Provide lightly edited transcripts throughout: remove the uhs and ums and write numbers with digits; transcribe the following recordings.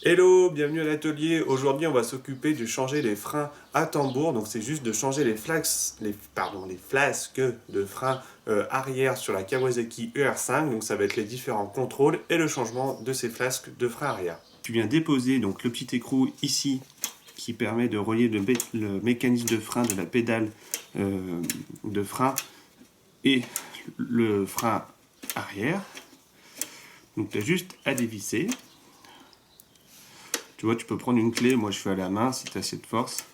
Hello, bienvenue à l'atelier. Aujourd'hui, on va s'occuper de changer les freins à tambour. Donc, c'est juste de changer les flasques de frein arrière sur la Kawasaki ER5. Donc, ça va être les différents contrôles et le changement de ces flasques de frein arrière. Tu viens déposer donc le petit écrou ici qui permet de relier le mécanisme de frein de la pédale de frein et le frein arrière. Donc, tu as juste à dévisser. Tu vois, tu peux prendre une clé, moi je fais à la main si tu as assez de force.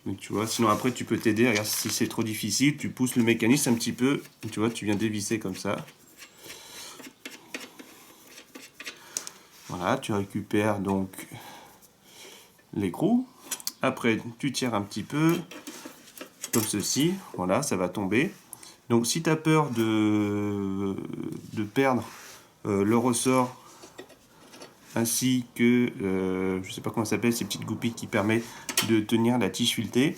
Mais tu vois, sinon après tu peux t'aider, regarde si c'est trop difficile, tu pousses le mécanisme un petit peu, tu vois, tu viens dévisser comme ça. Voilà, tu récupères donc l'écrou. Après, tu tires un petit peu, comme ceci, voilà, ça va tomber. Donc si tu as peur de perdre le ressort, ainsi que, je sais pas comment ça s'appelle, ces petites goupilles qui permettent de tenir la tige filetée.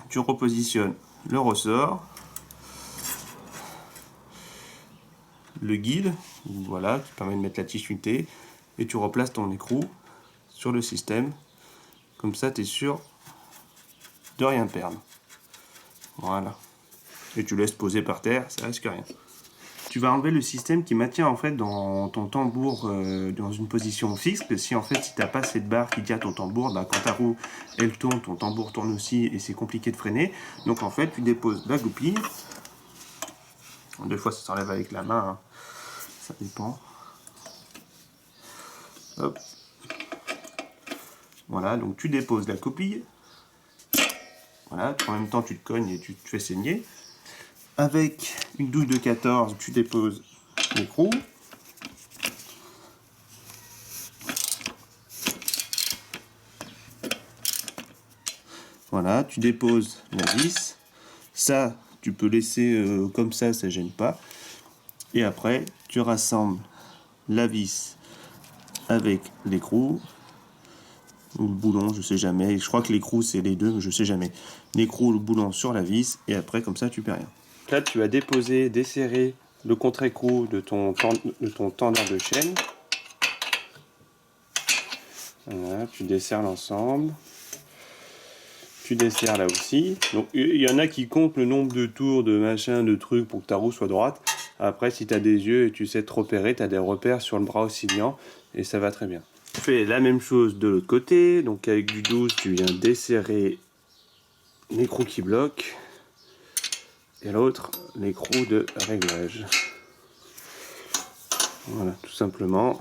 Tu repositionnes le ressort, le guide, voilà, qui permet de mettre la tige filetée, et tu replaces ton écrou sur le système. Comme ça, tu es sûr de rien perdre. Voilà. Et tu laisses poser par terre, ça risque rien. Tu vas enlever le système qui maintient en fait dans ton tambour dans une position fixe. Que si en fait si tu n'as pas cette barre qui tient ton tambour, bah, quand ta roue elle tourne, ton tambour tourne aussi et c'est compliqué de freiner. Donc en fait tu déposes la goupille. Des fois ça s'enlève avec la main, hein. Ça dépend. Hop. Voilà, donc tu déposes la goupille. Voilà, en même temps tu te cognes et tu te fais saigner. Avec une douille de 14, tu déposes l'écrou. Voilà, tu déposes la vis. Ça, tu peux laisser comme ça gêne pas. Et après, tu rassembles la vis avec l'écrou. Ou le boulon, je sais jamais. Je crois que l'écrou, c'est les deux, mais je sais jamais. L'écrou, le boulon sur la vis. Et après, comme ça, tu perds rien. Là, tu vas déposer, desserrer le contre-écrou de ton tendeur de chaîne. Voilà, tu desserres l'ensemble. Tu desserres là aussi. Donc il y en a qui comptent le nombre de tours, de machin, de trucs pour que ta roue soit droite. Après, si tu as des yeux et tu sais te repérer, tu as des repères sur le bras oscillant et ça va très bien. Tu fais la même chose de l'autre côté. Donc avec du 12, tu viens desserrer l'écrou qui bloque et l'autre, l'écrou de réglage. Voilà, tout simplement,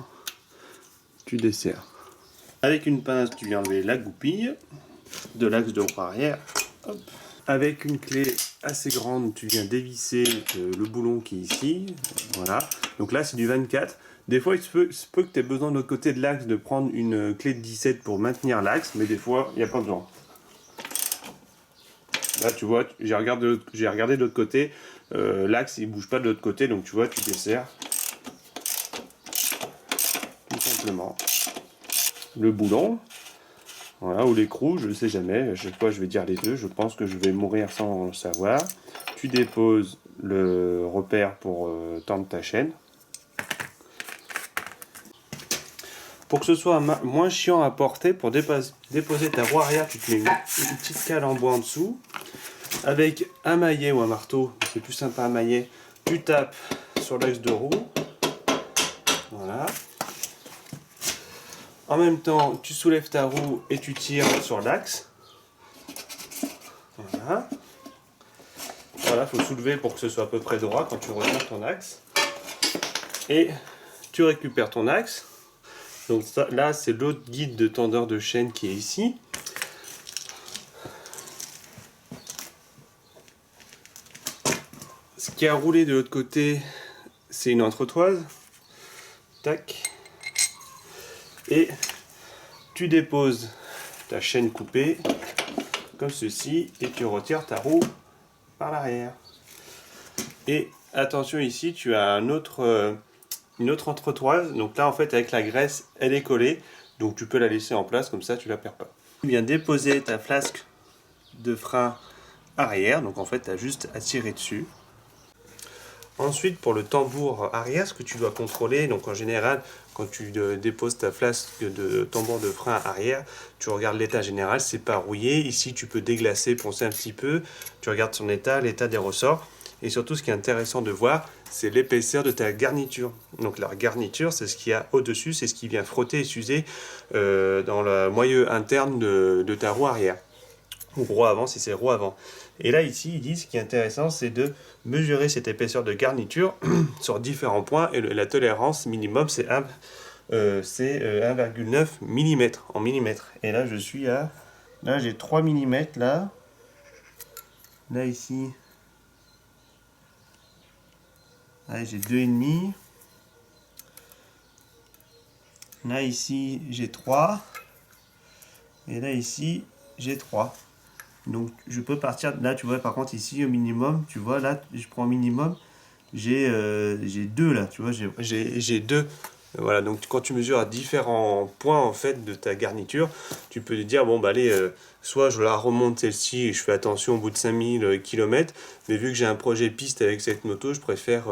tu desserres. Avec une pince, tu viens enlever la goupille de l'axe de roue arrière. Hop. Avec une clé assez grande, tu viens dévisser le boulon qui est ici. Voilà. Donc là, c'est du 24. Des fois, il se peut que tu aies besoin de l'autre côté de l'axe de prendre une clé de 17 pour maintenir l'axe, mais des fois, il n'y a pas besoin. Là, tu vois, j'ai regardé de l'autre côté. L'axe, il ne bouge pas de l'autre côté, donc tu vois, tu desserres. Tout simplement. Le boulon. Voilà, ou l'écrou, je ne sais jamais, à chaque fois je vais dire les deux, je pense que je vais mourir sans le savoir. Tu déposes le repère pour tendre ta chaîne. Pour que ce soit moins chiant à porter, pour déposer ta roue arrière, tu te mets une petite cale en bois en dessous. Avec un maillet ou un marteau, c'est plus sympa un maillet, tu tapes sur l'axe de roue. Voilà. En même temps, tu soulèves ta roue et tu tires sur l'axe. Voilà. Voilà, il faut soulever pour que ce soit à peu près droit quand tu retiens ton axe. Et tu récupères ton axe. Donc ça, là, c'est l'autre guide de tendeur de chaîne qui est ici. Ce qui a roulé de l'autre côté, c'est une entretoise. Tac. Et tu déposes ta chaîne coupée comme ceci et tu retires ta roue par l'arrière. Et attention, ici tu as une autre entretoise. Donc là en fait avec la graisse elle est collée, donc tu peux la laisser en place comme ça tu la perds pas. Tu viens déposer ta flasque de frein arrière, donc en fait tu as juste à tirer dessus. Ensuite, pour le tambour arrière, ce que tu dois contrôler, donc en général, quand tu déposes ta flasque de tambour de frein arrière, tu regardes l'état général, c'est pas rouillé. Ici, tu peux déglacer, poncer un petit peu. Tu regardes son état, l'état des ressorts. Et surtout, ce qui est intéressant de voir, c'est l'épaisseur de ta garniture. Donc la garniture, c'est ce qu'il y a au-dessus, c'est ce qui vient frotter et s'user dans le moyeu interne de ta roue arrière. Ou roue avant si c'est roue avant. Et là ici ils disent ce qui est intéressant c'est de mesurer cette épaisseur de garniture sur différents points et la tolérance minimum c'est 1,9 mm en millimètres. Et là je suis à, là j'ai 3 mm là ici là, j'ai 2,5, là ici j'ai 3 et là ici j'ai 3. Donc je peux partir, là tu vois par contre ici au minimum, tu vois là je prends au minimum, j'ai 2 là, tu vois, j'ai 2. Voilà, donc quand tu mesures à différents points en fait de ta garniture, tu peux te dire bon bah allez, soit je la remonte celle-ci et je fais attention au bout de 5000 km, mais vu que j'ai un projet piste avec cette moto, je préfère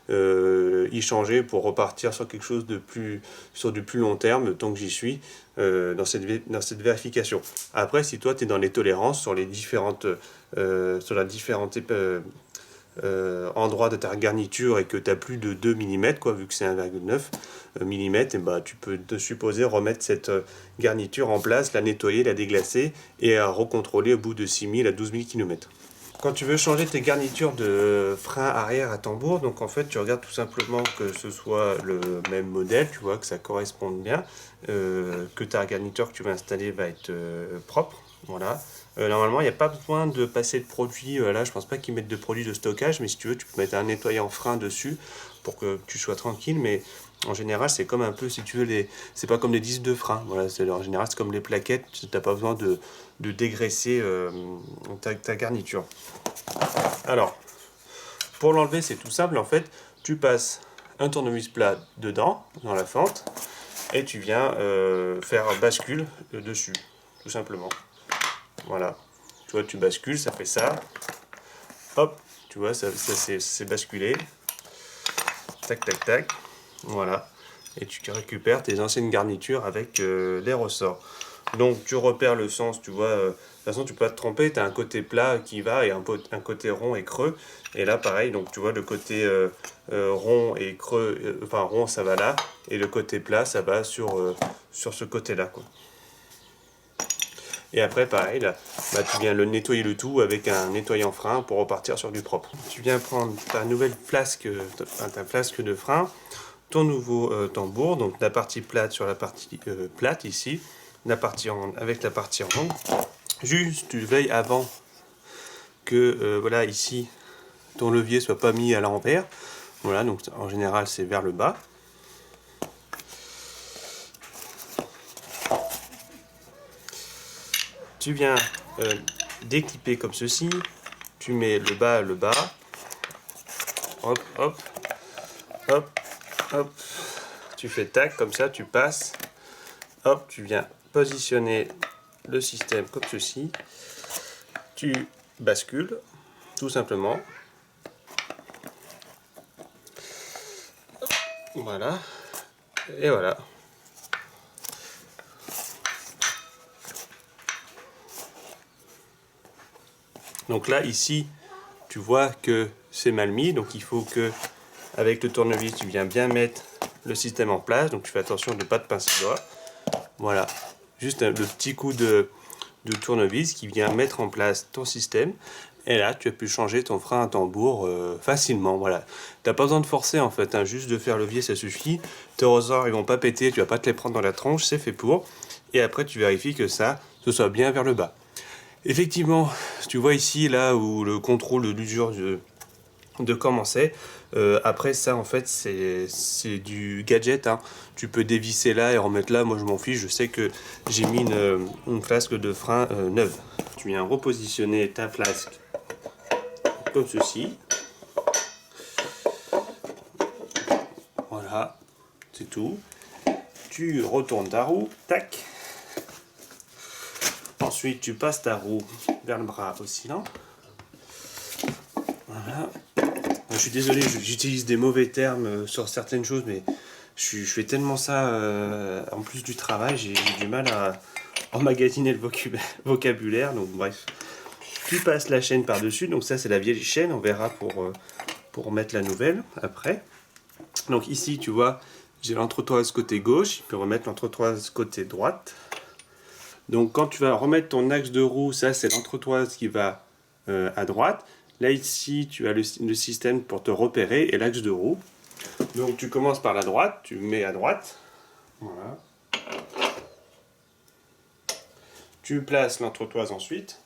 y changer pour repartir sur quelque chose de plus, sur du plus long terme, tant que j'y suis dans cette vérification. Après, si toi tu es dans les tolérances sur les différentes endroit de ta garniture et que tu as plus de 2 mm, quoi, vu que c'est 1,9 mm, et bah, tu peux te supposer remettre cette garniture en place, la nettoyer, la déglacer et à recontrôler au bout de 6000 à 12 000 km. Quand tu veux changer tes garnitures de frein arrière à tambour, donc en fait tu regardes tout simplement que ce soit le même modèle, tu vois, que ça corresponde bien, que ta garniture que tu vas installer va être propre, voilà. Normalement il n'y a pas besoin de passer de produit, là je pense pas qu'ils mettent de produit de stockage, mais si tu veux tu peux mettre un nettoyant frein dessus pour que tu sois tranquille, mais en général c'est comme un peu, si tu veux, c'est pas comme les disques de frein, voilà, en général c'est comme les plaquettes, tu n'as pas besoin de dégraisser ta garniture. Alors, pour l'enlever, c'est tout simple. En fait, tu passes un tournevis plat dedans, dans la fente, et tu viens faire bascule dessus, tout simplement. Voilà. Tu vois, tu bascules, ça fait ça. Hop, tu vois, ça c'est basculé. Tac, tac, tac. Voilà. Et tu récupères tes anciennes garnitures avec les ressorts. Donc tu repères le sens, tu vois, de toute façon tu peux pas te tromper, tu as un côté plat qui va et un côté rond et creux. Et là pareil, donc tu vois le côté rond et creux, enfin rond ça va là, et le côté plat ça va sur ce côté-là, quoi. Et après pareil, là, bah, tu viens le nettoyer le tout avec un nettoyant frein pour repartir sur du propre. Tu viens prendre ta nouvelle flasque, ta flasque de frein, ton nouveau tambour, donc la partie plate sur la partie plate ici, la partie avec la partie ronde. Juste tu veilles avant que voilà ici ton levier soit pas mis à l'envers. Voilà, donc en général c'est vers le bas. Tu viens déclipper comme ceci. Tu mets le bas, hop, hop, hop, hop. Tu fais tac comme ça, tu passes. Hop, tu viens positionner le système comme ceci. Tu bascules tout simplement. Voilà. Et voilà. Donc là, ici, tu vois que c'est mal mis. Donc il faut que, avec le tournevis, tu viens bien mettre le système en place. Donc tu fais attention de ne pas te pincer le doigt. Voilà. Juste le petit coup de tournevis qui vient mettre en place ton système. Et là, tu as pu changer ton frein à tambour facilement. Voilà. Tu n'as pas besoin de forcer en fait. Hein. Juste de faire levier, ça suffit. Tes ressorts, ils vont pas péter. Tu vas pas te les prendre dans la tronche. C'est fait pour. Et après, tu vérifies que ça, ce soit bien vers le bas. Effectivement, tu vois ici, là où le contrôle de l'usure de commencer. Après ça, en fait, c'est du gadget. Hein. Tu peux dévisser là et remettre là. Moi, je m'en fiche. Je sais que j'ai mis une flasque de frein neuve. Tu viens repositionner ta flasque comme ceci. Voilà, c'est tout. Tu retournes ta roue. Tac. Ensuite, tu passes ta roue vers le bras oscillant. Voilà. Je suis désolé, j'utilise des mauvais termes sur certaines choses, mais je fais tellement ça en plus du travail, j'ai du mal à emmagasiner le vocabulaire, donc bref. Tu passes la chaîne par-dessus, donc ça c'est la vieille chaîne, on verra pour mettre la nouvelle après. Donc ici tu vois, j'ai l'entretoise côté gauche, je peux remettre l'entretoise côté droite. Donc quand tu vas remettre ton axe de roue, ça c'est l'entretoise qui va à droite. Là ici tu as le système pour te repérer et l'axe de roue. Donc tu commences par la droite, tu mets à droite. Voilà. Tu places l'entretoise ensuite.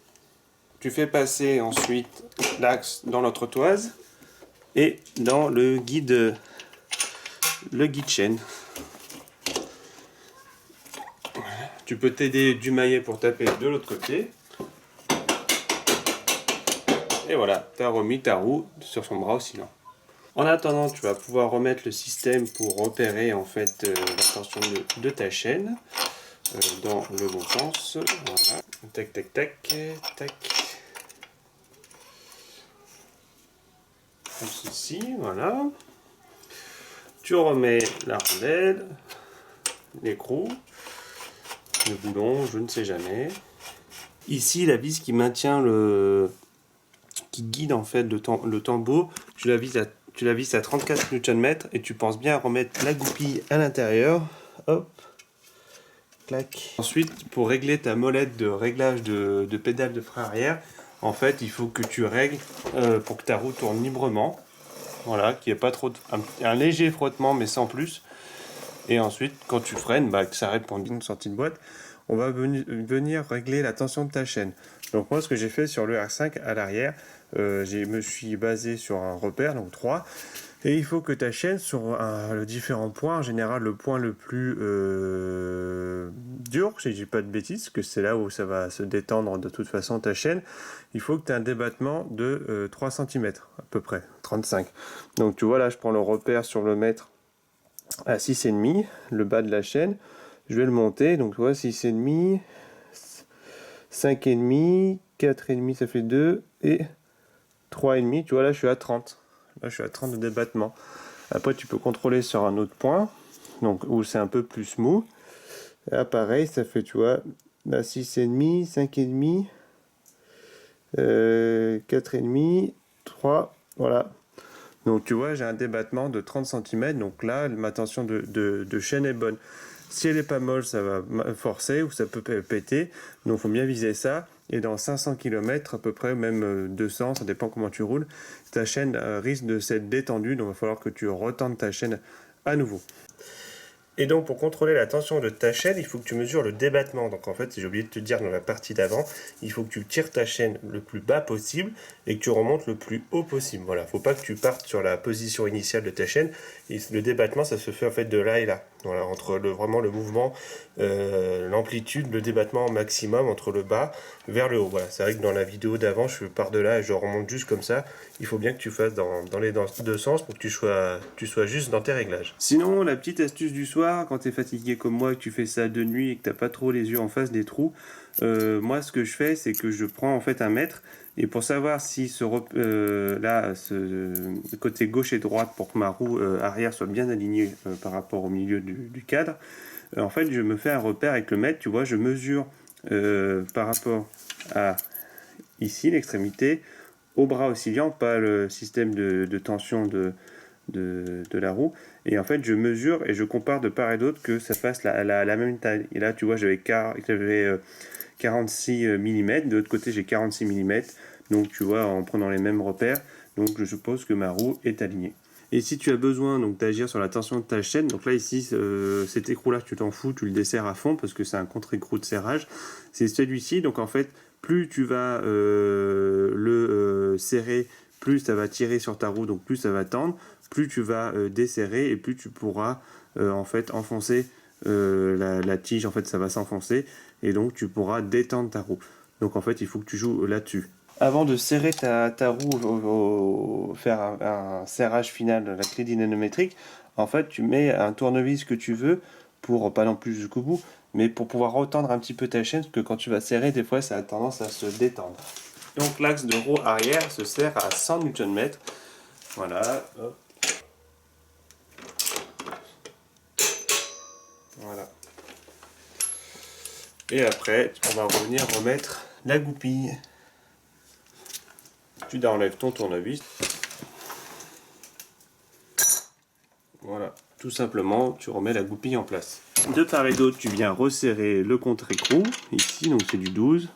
Tu fais passer ensuite l'axe dans l'entretoise et dans le guide chaîne. Voilà. Tu peux t'aider du maillet pour taper de l'autre côté. Et voilà, tu as remis ta roue sur son bras oscillant. En attendant, tu vas pouvoir remettre le système pour repérer en fait la tension de ta chaîne dans le bon sens. Voilà. Tac, tac, tac, tac. Comme ceci, voilà. Tu remets la rondelle, l'écrou, le boulon, je ne sais jamais. Ici, la vis qui maintient qui guide en fait le tambour, tu la vises à 34 Nm et tu penses bien à remettre la goupille à l'intérieur. Hop, clac. Ensuite, pour régler ta molette de réglage de pédale de frein arrière, en fait, il faut que tu règles pour que ta roue tourne librement. Voilà, qu'il n'y ait pas trop un léger frottement, mais sans plus. Et ensuite, quand tu freines, que ça réponde une sortie de boîte, on va venir régler la tension de ta chaîne. Donc moi, ce que j'ai fait sur le R5 à l'arrière, je me suis basé sur un repère, donc 3. Et il faut que ta chaîne, sur le différent points, en général le point le plus dur, si je dis pas de bêtises, que c'est là où ça va se détendre de toute façon ta chaîne, il faut que tu aies un débattement de 3 cm à peu près, 35. Donc tu vois là, je prends le repère sur le mètre à 6,5, le bas de la chaîne, je vais le monter, donc tu vois 6,5, 5,5, 4,5 ça fait 2, et 3,5, tu vois là je suis à 30. Là, je suis à 30 de débattement. Après, tu peux contrôler sur un autre point, donc où c'est un peu plus mou. Là, pareil, ça fait, tu vois, là, 6,5, 5,5, 4,5, 3, voilà. Donc, tu vois, j'ai un débattement de 30 cm. Donc là, ma tension de chaîne est bonne. Si elle n'est pas molle, ça va forcer ou ça peut péter. Donc, il faut bien viser ça. Et dans 500 km à peu près, même 200, ça dépend comment tu roules, ta chaîne risque de s'être détendue, donc il va falloir que tu retendes ta chaîne à nouveau. Et donc pour contrôler la tension de ta chaîne, il faut que tu mesures le débattement. Donc en fait, j'ai oublié de te dire dans la partie d'avant, il faut que tu tires ta chaîne le plus bas possible et que tu remontes le plus haut possible. Voilà, faut pas que tu partes sur la position initiale de ta chaîne. Et le débattement, ça se fait en fait de là et là. Voilà, entre vraiment le mouvement, l'amplitude, le débattement maximum entre le bas vers le haut. Voilà, c'est vrai que dans la vidéo d'avant, je pars de là et je remonte juste comme ça. Il faut bien que tu fasses dans les deux sens pour que tu sois juste dans tes réglages. Sinon, la petite astuce du soir, quand tu es fatigué comme moi, que tu fais ça de nuit et que tu n'as pas trop les yeux en face des trous, moi ce que je fais, c'est que je prends en fait un mètre et pour savoir si ce côté gauche et droite, pour que ma roue arrière soit bien alignée par rapport au milieu du cadre, en fait je me fais un repère avec le mètre, tu vois, je mesure par rapport à ici l'extrémité au bras oscillant, pas le système de tension de la roue, et en fait je mesure et je compare de part et d'autre que ça fasse la même taille. Et là tu vois, j'avais 46 mm, de l'autre côté j'ai 46 mm, donc tu vois, en prenant les mêmes repères, donc je suppose que ma roue est alignée. Et si tu as besoin donc d'agir sur la tension de ta chaîne, donc là ici cet écrou là tu t'en fous, tu le desserres à fond parce que c'est un contre-écrou de serrage, c'est celui-ci. Donc en fait plus tu vas le serrer, plus ça va tirer sur ta roue, donc plus ça va tendre, plus tu vas desserrer et plus tu pourras en fait enfoncer la tige, en fait ça va s'enfoncer et donc tu pourras détendre ta roue. Donc en fait il faut que tu joues là-dessus. Avant de serrer ta roue, faire un serrage final de la clé dynamométrique, en fait tu mets un tournevis que tu veux, pour pas non plus jusqu'au bout, mais pour pouvoir retendre un petit peu ta chaîne, parce que quand tu vas serrer, des fois ça a tendance à se détendre. Donc l'axe de roue arrière se serre à 100 Nm. Voilà, hop. Voilà. Et après, on va revenir remettre la goupille. Tu enlèves ton tournevis. Voilà, tout simplement, tu remets la goupille en place. De part et d'autre, tu viens resserrer le contre-écrou, ici, donc c'est du 12.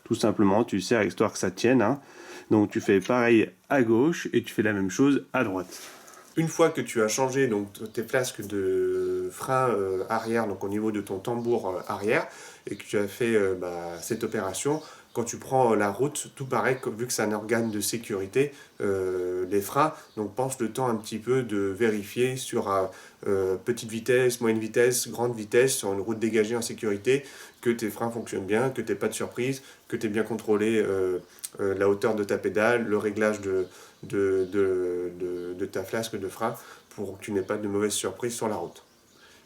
Tout simplement, tu serres histoire que ça tienne. Hein. Donc tu fais pareil à gauche et tu fais la même chose à droite. Une fois que tu as changé donc, tes flasques de frein arrière, donc au niveau de ton tambour arrière, et que tu as fait cette opération, quand tu prends la route, tout pareil, vu que c'est un organe de sécurité, les freins, donc pense le temps un petit peu de vérifier sur petite vitesse, moyenne vitesse, grande vitesse, sur une route dégagée en sécurité, que tes freins fonctionnent bien, que tu n'aies pas de surprise, que tu aies bien contrôlé la hauteur de ta pédale, le réglage de ta flasque de frein pour que tu n'aies pas de mauvaises surprises sur la route.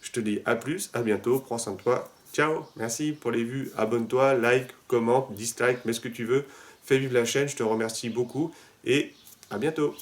Je te dis à plus, à bientôt, prends soin de toi, ciao, merci pour les vues, abonne-toi, like, commente, dislike, mets ce que tu veux, fais vivre la chaîne, je te remercie beaucoup et à bientôt.